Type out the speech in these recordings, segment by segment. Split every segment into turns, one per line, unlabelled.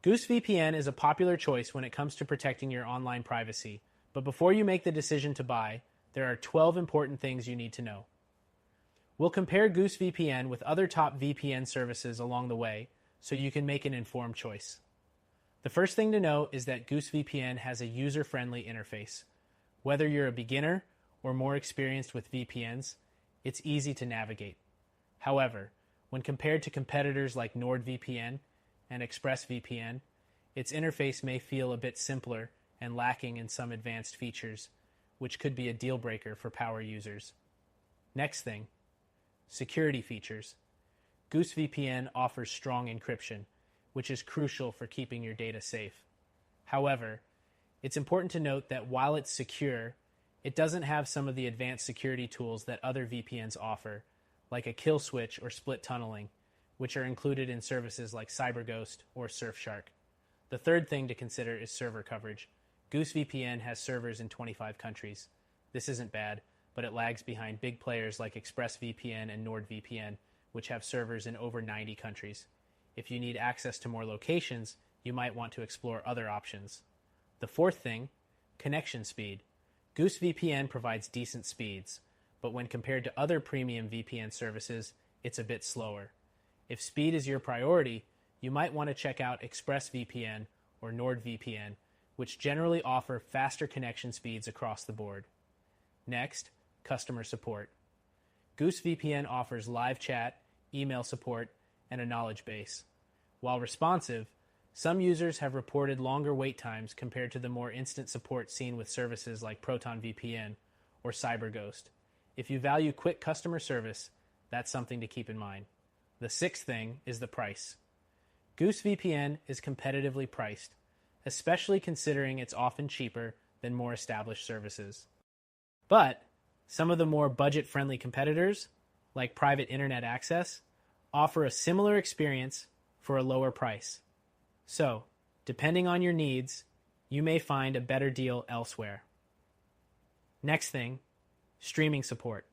GooseVPN is a popular choice when it comes to protecting your online privacy, but before you make the decision to buy, there are 12 important things you need to know. We'll compare GooseVPN with other top VPN services along the way so you can make an informed choice. The first thing to know is that GooseVPN has a user-friendly interface. Whether you're a beginner or more experienced with VPNs, it's easy to navigate. However, when compared to competitors like NordVPN and ExpressVPN, its interface may feel a bit simpler and lacking in some advanced features, which could be a deal breaker for power users. Next thing, security features. GooseVPN offers strong encryption, which is crucial for keeping your data safe. However, it's important to note that while it's secure, it doesn't have some of the advanced security tools that other VPNs offer, like a kill switch or split tunneling, which are included in services like CyberGhost or Surfshark. The third thing to consider is server coverage. GooseVPN has servers in 25 countries. This isn't bad, but it lags behind big players like ExpressVPN and NordVPN, which have servers in over 90 countries. If you need access to more locations, you might want to explore other options. The fourth thing, connection speed. GooseVPN provides decent speeds, but when compared to other premium VPN services, it's a bit slower. If speed is your priority, you might want to check out ExpressVPN or NordVPN, which generally offer faster connection speeds across the board. Next, customer support. GooseVPN offers live chat, email support, and a knowledge base. While responsive, some users have reported longer wait times compared to the more instant support seen with services like ProtonVPN or CyberGhost. If you value quick customer service, that's something to keep in mind. The sixth thing is the price. GooseVPN is competitively priced, especially considering it's often cheaper than more established services. But some of the more budget-friendly competitors, like private internet access, offer a similar experience for a lower price. So, depending on your needs, you may find a better deal elsewhere. Next thing, streaming support.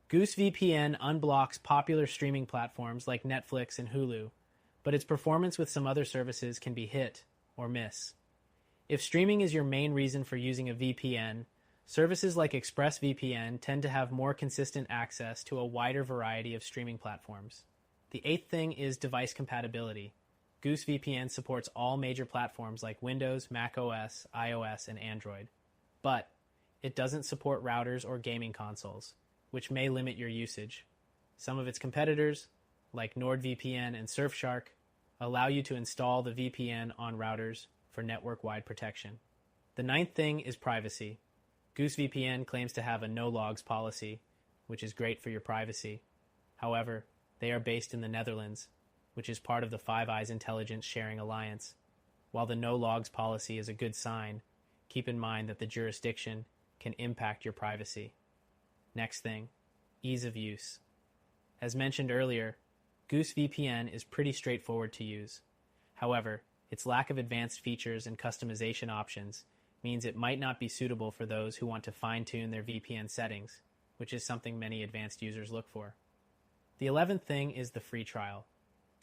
GooseVPN unblocks popular streaming platforms like Netflix and Hulu, but its performance with some other services can be hit or miss. If streaming is your main reason for using a VPN, services like ExpressVPN tend to have more consistent access to a wider variety of streaming platforms. The eighth thing is device compatibility. GooseVPN supports all major platforms like Windows, macOS, iOS, and Android. But it doesn't support routers or gaming consoles, which may limit your usage. Some of its competitors, like NordVPN and Surfshark, allow you to install the VPN on routers for network-wide protection. The ninth thing is privacy. GooseVPN claims to have a no-logs policy, which is great for your privacy. However, they are based in the Netherlands, which is part of the Five Eyes Intelligence Sharing Alliance. While the no-logs policy is a good sign, keep in mind that the jurisdiction can impact your privacy. Next thing, ease of use. As mentioned earlier, GooseVPN is pretty straightforward to use. However, its lack of advanced features and customization options means it might not be suitable for those who want to fine-tune their VPN settings, which is something many advanced users look for. The 11th thing is the free trial.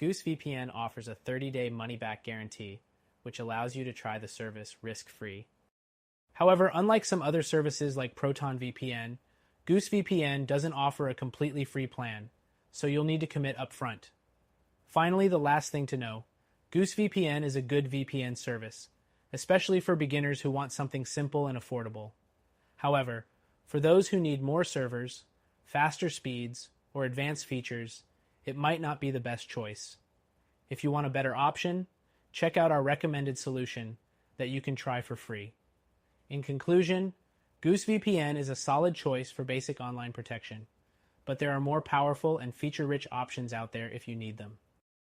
GooseVPN offers a 30-day money-back guarantee, which allows you to try the service risk-free. However, unlike some other services like ProtonVPN, GooseVPN doesn't offer a completely free plan, so you'll need to commit upfront. Finally, the last thing to know, GooseVPN is a good VPN service, especially for beginners who want something simple and affordable. However, for those who need more servers, faster speeds, or advanced features, it might not be the best choice. If you want a better option, check out our recommended solution that you can try for free. In conclusion, GooseVPN is a solid choice for basic online protection, but there are more powerful and feature-rich options out there if you need them.